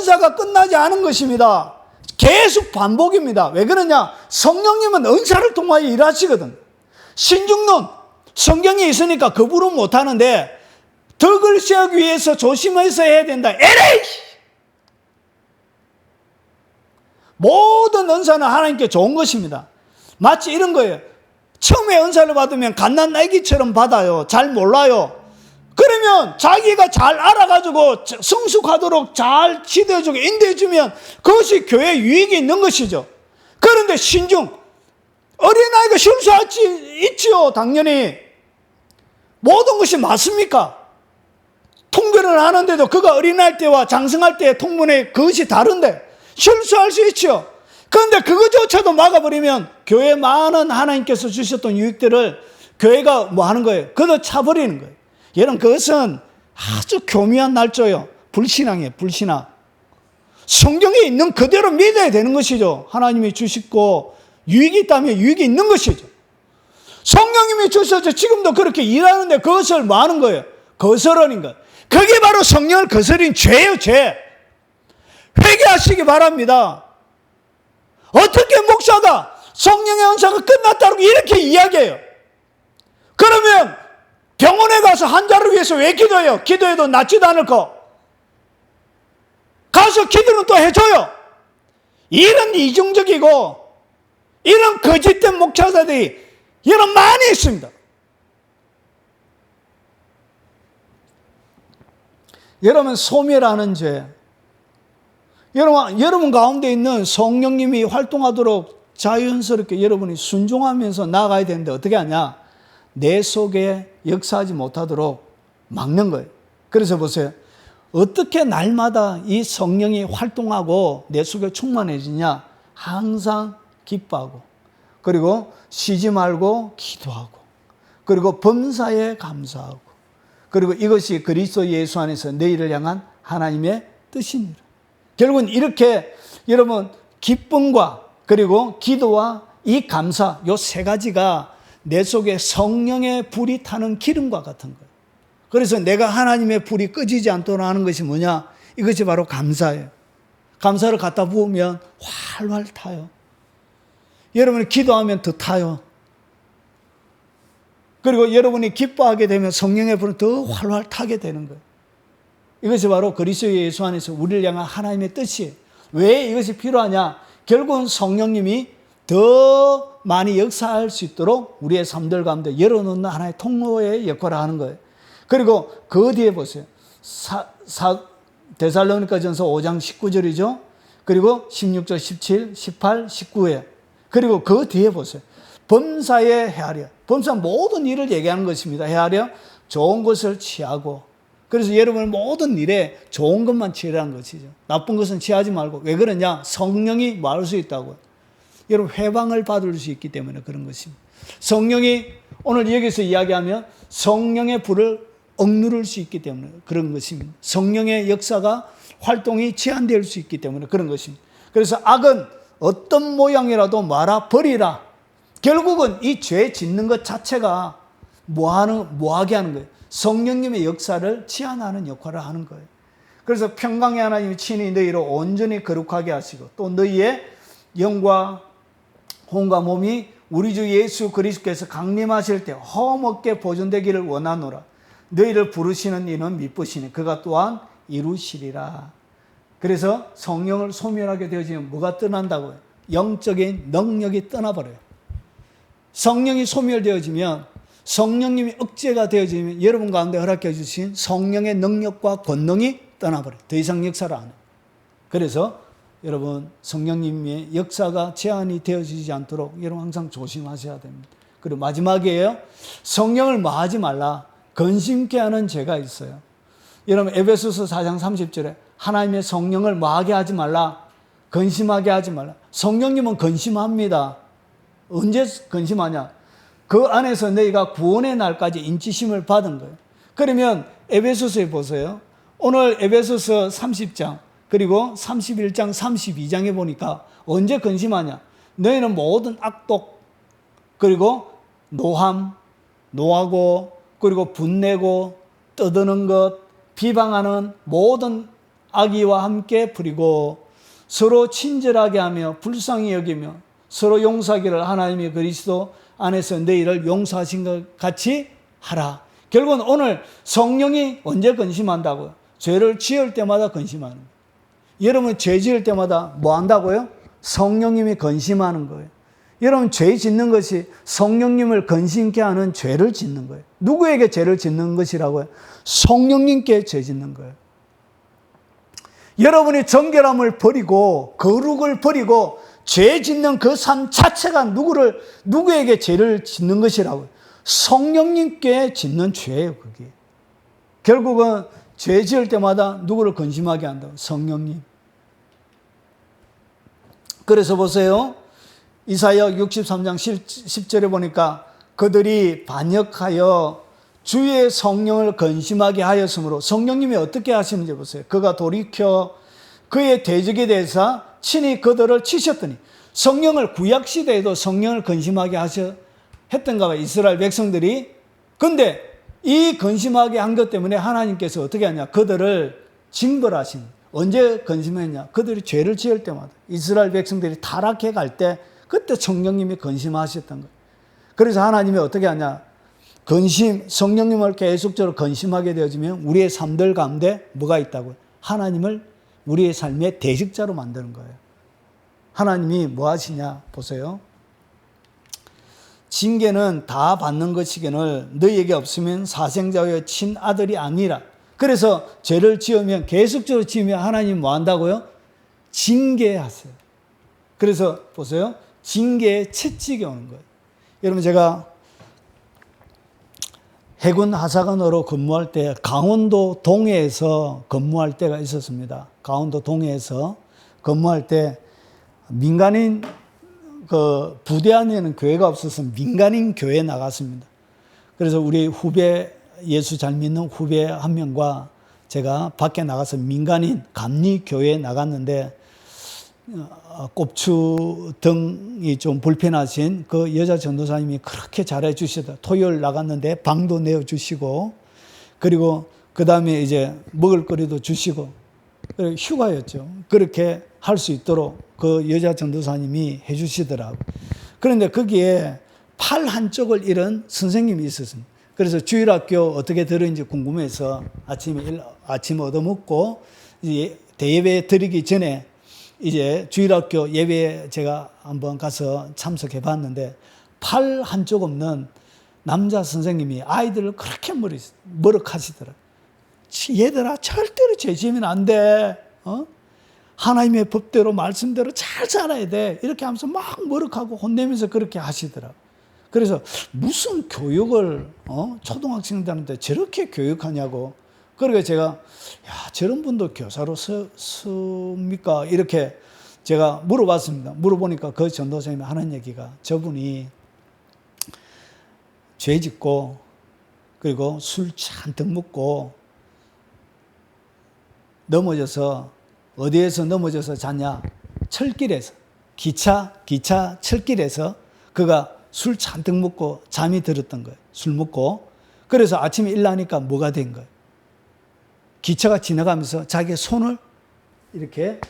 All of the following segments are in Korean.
은사가 끝나지 않은 것입니다. 계속 반복입니다. 왜 그러냐? 성령님은 은사를 통하여 일하시거든. 신중론, 성경에 있으니까 거부를 못하는데 덕을 세우기 위해서 조심해서 해야 된다. 에레이! 모든 은사는 하나님께 좋은 것입니다. 마치 이런 거예요. 처음에 은사를 받으면 갓난아기처럼 받아요. 잘 몰라요. 그러면 자기가 잘 알아가지고 성숙하도록 잘 지도해주고 인도해주면 그것이 교회에 유익이 있는 것이죠. 그런데 신중, 어린아이가 실수할 수 있지요. 당연히. 모든 것이 맞습니까? 통변을 하는데도 그가 어린아이 때와 장성할 때의 통변의 그것이 다른데 실수할 수 있죠. 그런데 그것조차도 막아버리면 교회 많은 하나님께서 주셨던 유익들을 교회가 뭐 하는 거예요? 그것도 차버리는 거예요. 여러분, 그것은 아주 교묘한 날조예요. 불신앙이에요, 불신앙. 성경에 있는 그대로 믿어야 되는 것이죠. 하나님이 주시고 유익이 있다면 유익이 있는 것이죠. 성령님이 주셔서 지금도 그렇게 일하는데 그것을 뭐 하는 거예요? 거스르는 거예요. 그게 바로 성령을 거스린 죄예요, 죄. 회개하시기 바랍니다. 어떻게 목사가 성령의 은사가 끝났다고 이렇게 이야기해요? 그러면 병원에 가서 환자를 위해서 왜 기도해요? 기도해도 낫지도 않을 거. 가서 기도는 또 해줘요. 이런 이중적이고 이런 거짓된 목사들이 이런 많이 있습니다. 여러분, 소멸하는 죄. 여러분 가운데 있는 성령님이 활동하도록 자연스럽게 여러분이 순종하면서 나아가야 되는데 어떻게 하냐? 내 속에 역사하지 못하도록 막는 거예요. 그래서 보세요. 어떻게 날마다 이 성령이 활동하고 내 속에 충만해지냐? 항상 기뻐하고, 그리고 쉬지 말고 기도하고, 그리고 범사에 감사하고, 그리고 이것이 그리스도 예수 안에서 너희를 향한 하나님의 뜻이니라. 결국은 이렇게 여러분 기쁨과 그리고 기도와 이 감사, 요 세 가지가 내 속에 성령의 불이 타는 기름과 같은 거예요. 그래서 내가 하나님의 불이 꺼지지 않도록 하는 것이 뭐냐? 이것이 바로 감사예요. 감사를 갖다 부으면 활활 타요. 여러분이 기도하면 더 타요. 그리고 여러분이 기뻐하게 되면 성령의 불은 더 활활 타게 되는 거예요. 이것이 바로 그리스도 예수 안에서 우리를 향한 하나님의 뜻이에요. 왜 이것이 필요하냐? 결국은 성령님이 더 많이 역사할 수 있도록 우리의 삶들 가운데 열어놓는 하나의 통로의 역할을 하는 거예요. 그리고 그 뒤에 보세요. 데살로니가전서 5장 19절이죠. 그리고 16절, 17, 18, 19에 그리고 그 뒤에 보세요. 범사에 헤아려. 범사 모든 일을 얘기하는 것입니다. 헤아려 좋은 것을 취하고. 그래서 여러분 모든 일에 좋은 것만 취하라는 것이죠. 나쁜 것은 취하지 말고. 왜 그러냐? 성령이 말할 수 있다고요. 여러분 회방을 받을 수 있기 때문에 그런 것입니다. 성령이 오늘 여기서 이야기하면 성령의 불을 억누를 수 있기 때문에 그런 것입니다. 성령의 역사가 활동이 제한될 수 있기 때문에 그런 것입니다. 그래서 악은 어떤 모양이라도 말아 버리라. 결국은 이 죄 짓는 것 자체가 뭐하게 하는 거예요? 성령님의 역사를 제한하는 역할을 하는 거예요. 그래서 평강의 하나님이 친히 너희를 온전히 거룩하게 하시고 또 너희의 영과 혼과 몸이 우리 주 예수 그리스도께서 강림하실 때 험없게 보존되기를 원하노라. 너희를 부르시는 이는 미쁘시니 그가 또한 이루시리라. 그래서 성령을 소멸하게 되어지면 뭐가 떠난다고요? 영적인 능력이 떠나버려요. 성령이 소멸되어지면 성령님이 억제가 되어지면 여러분 가운데 허락해 주신 성령의 능력과 권능이 떠나버려요. 더 이상 역사를 안 해요. 그래서 여러분 성령님의 역사가 제한이 되어지지 않도록 여러분 항상 조심하셔야 됩니다. 그리고 마지막이에요. 성령을 뭐하지 말라. 근심케 하는 죄가 있어요. 여러분 에베소서 4장 30절에 하나님의 성령을 뭐하게 하지 말라. 근심하게 하지 말라. 성령님은 근심합니다. 언제 근심하냐? 그 안에서 너희가 구원의 날까지 인치심을 받은 거예요. 그러면 에베소서에 보세요. 오늘 에베소서 30장 그리고 31장 32장에 보니까 언제 근심하냐? 너희는 모든 악독 그리고 노함, 노하고 그리고 분내고 떠드는 것, 비방하는 모든 악의와 함께 부리고 서로 친절하게 하며 불쌍히 여기며 서로 용서하기를 하나님이 그리스도 안에서 너희를 용서하신 것 같이 하라. 결국은 오늘 성령이 언제 근심한다고요? 죄를 지을 때마다 근심하는 거예요. 여러분 죄 지을 때마다 뭐 한다고요? 성령님이 근심하는 거예요. 여러분 죄 짓는 것이 성령님을 근심케 하는 죄를 짓는 거예요. 누구에게 죄를 짓는 것이라고요? 성령님께 죄 짓는 거예요. 여러분이 정결함을 버리고 거룩을 버리고 죄 짓는 그 삶 자체가 누구에게 죄를 짓는 것이라고요? 성령님께 짓는 죄예요, 그게. 결국은 죄 지을 때마다 누구를 근심하게 한다고? 성령님. 그래서 보세요. 이사야 63장 10절에 보니까 그들이 반역하여 주의 성령을 근심하게 하였으므로 성령님이 어떻게 하시는지 보세요. 그가 돌이켜 그의 대적에 대해서 친히 그들을 치셨더니 성령을 구약시대에도 성령을 근심하게 했던가 봐요. 이스라엘 백성들이. 근데 이 근심하게 한 것 때문에 하나님께서 어떻게 하냐. 그들을 징벌하신. 언제 근심했냐. 그들이 죄를 지을 때마다 이스라엘 백성들이 타락해 갈 때 그때 성령님이 근심하셨던 거예요. 그래서 하나님이 어떻게 하냐. 성령님을 계속적으로 근심하게 되어지면 우리의 삶들 가운데 뭐가 있다고요? 하나님을 우리의 삶의 대식자로 만드는 거예요. 하나님이 뭐 하시냐 보세요. 징계는 다 받는 것이거늘 너희에게 없으면 사생자의 친아들이 아니라. 그래서 죄를 지으면 계속적으로 지으면 하나님 뭐 한다고요? 징계하세요. 그래서 보세요. 징계의 채찍이 오는 거예요. 여러분 제가 해군 하사관으로 근무할 때 강원도 동해에서 근무할 때가 있었습니다. 강원도 동해에서 근무할 때 민간인 그 부대 안에는 교회가 없어서 민간인 교회에 나갔습니다. 그래서 우리 후배 예수 잘 믿는 후배 한 명과 제가 밖에 나가서 민간인 감리 교회에 나갔는데 꼽추 등이 좀 불편하신 그 여자 전도사님이 그렇게 잘해 주시다. 토요일 나갔는데 방도 내어 주시고 그리고 그 다음에 이제 먹을거리도 주시고 휴가였죠. 그렇게 할 수 있도록 그 여자 전도사님이 해 주시더라고요. 그런데 거기에 팔 한쪽을 잃은 선생님이 있었습니다. 그래서 주일학교 어떻게 들었는지 궁금해서 아침 얻어먹고 이제 대예배 드리기 전에 이제 주일학교 예배에 제가 한번 가서 참석해 봤는데 팔 한쪽 없는 남자 선생님이 아이들을 그렇게 머쓱하시더라고요. 얘들아 절대로 죄 지으면 안 돼. 하나님의 법대로 말씀대로 잘 살아야 돼. 이렇게 하면서 막 머쓱하고 혼내면서 그렇게 하시더라고요. 그래서 무슨 교육을 초등학생들한테 저렇게 교육하냐고. 그러니까 제가 야 저런 분도 교사로 씁니까? 이렇게 제가 물어봤습니다. 물어보니까 그 전도사님이 하는 얘기가 저분이 죄 짓고 그리고 술 잔뜩 먹고 넘어져서 어디에서 넘어져서 잤냐? 철길에서 기차 철길에서 그가 술 잔뜩 먹고 잠이 들었던 거예요. 술 먹고. 그래서 아침에 일어나니까 뭐가 된 거예요? 기차가 지나가면서 자기의 손을 이렇게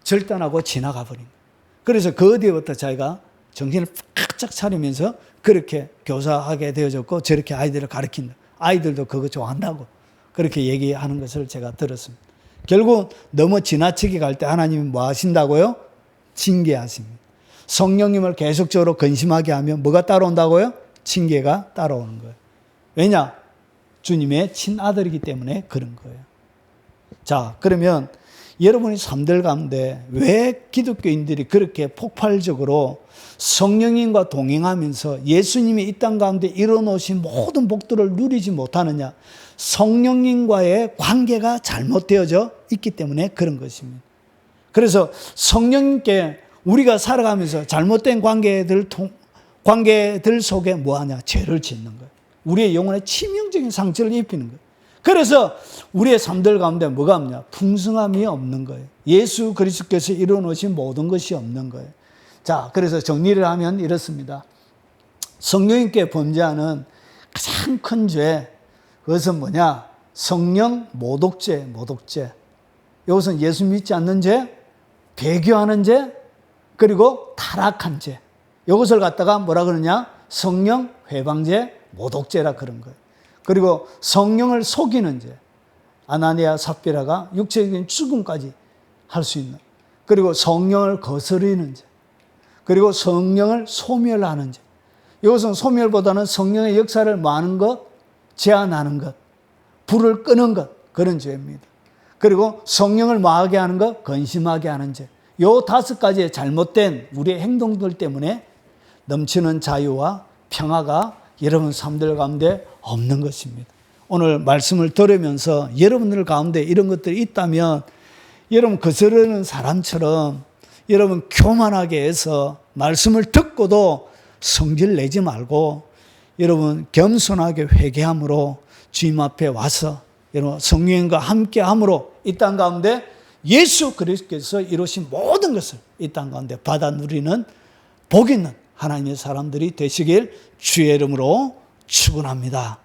절단하고 지나가 버린 거예요. 그래서 그 뒤부터 자기가 정신을 바짝 차리면서 그렇게 교사하게 되어졌고 저렇게 아이들을 가르친다. 아이들도 그거 좋아한다고 그렇게 얘기하는 것을 제가 들었습니다. 결국 너무 지나치게 갈 때 하나님이 뭐 하신다고요? 징계하십니다. 성령님을 계속적으로 근심하게 하면 뭐가 따라온다고요? 징계가 따라오는 거예요. 왜냐? 주님의 친아들이기 때문에 그런 거예요. 자, 그러면 여러분의 삶들 가운데 왜 기독교인들이 그렇게 폭발적으로 성령님과 동행하면서 예수님이 이 땅 가운데 이뤄놓으신 모든 복들을 누리지 못하느냐? 성령님과의 관계가 잘못되어져 있기 때문에 그런 것입니다. 그래서 성령님께 우리가 살아가면서 잘못된 관계들 속에 뭐하냐? 죄를 짓는 거예요. 우리의 영혼에 치명적인 상처를 입히는 거예요. 그래서 우리의 삶들 가운데 뭐가 없냐? 풍성함이 없는 거예요. 예수 그리스도께서 이루어놓으신 모든 것이 없는 거예요. 자, 그래서 정리를 하면 이렇습니다. 성령님께 범죄하는 가장 큰 죄, 그것은 뭐냐? 성령 모독죄, 모독죄. 이것은 예수 믿지 않는 죄, 배교하는 죄, 그리고 타락한 죄. 이것을 갖다가 뭐라 그러냐? 성령 회방죄, 모독죄라 그런 거예요. 그리고 성령을 속이는 죄. 아나니아 삽비라가 육체적인 죽음까지 할 수 있는. 그리고 성령을 거스르는 죄. 그리고 성령을 소멸하는 죄. 이것은 소멸보다는 성령의 역사를 많은 것, 제한하는 것, 불을 끄는 것, 그런 죄입니다. 그리고 성령을 마하게 하는 것, 근심하게 하는 죄. 이 5가지의 잘못된 우리의 행동들 때문에 넘치는 자유와 평화가 여러분 삶들 가운데 없는 것입니다. 오늘 말씀을 들으면서 여러분들 가운데 이런 것들이 있다면 여러분 거스르는 사람처럼 여러분 교만하게 해서 말씀을 듣고도 성질 내지 말고 여러분 겸손하게 회개함으로 주님 앞에 와서 여러분 성령과 함께함으로 이 땅 가운데 예수 그리스도께서 이루신 모든 것을 이 땅 가운데 받아 누리는 복 있는 하나님의 사람들이 되시길 주의 이름으로 축원합니다.